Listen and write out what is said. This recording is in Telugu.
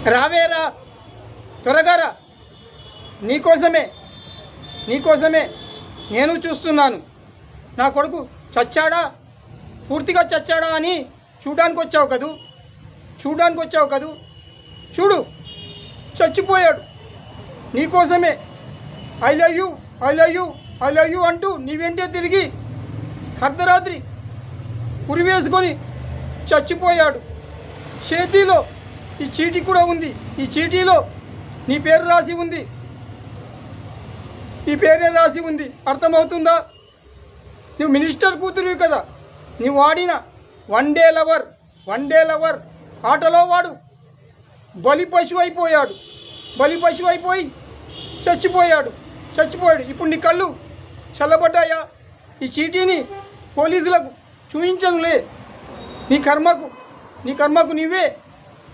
రావేరా, త్వరగా రా. నీకోసమే నేను చూస్తున్నాను. నా కొడుకు చచ్చాడా, పూర్తిగా చచ్చాడా అని చూడడానికి వచ్చావు కదూ. చూడు, చచ్చిపోయాడు. నీకోసమే ఐ లవ్ యూ అంటూ నీ వెంటే తిరిగి అర్ధరాత్రి ఉరి వేసుకొని చచ్చిపోయాడు. చేతిలో ఈ చీటీ కూడా ఉంది. ఈ చీటీలో నీ పేరు రాసి ఉంది. నీ పేరే రాసి ఉంది. అర్థమవుతుందా? నువ్వు మినిస్టర్ కూతురివి కదా. నువ్వు ఆడిన వన్ డే లవర్ ఆటలో వాడు బలి పశువు అయిపోయి చచ్చిపోయాడు. ఇప్పుడు నీ కళ్ళు చల్లబడ్డాయా? ఈ చీటీని పోలీసులకు చూపించనులే. నీ కర్మకు నువ్వే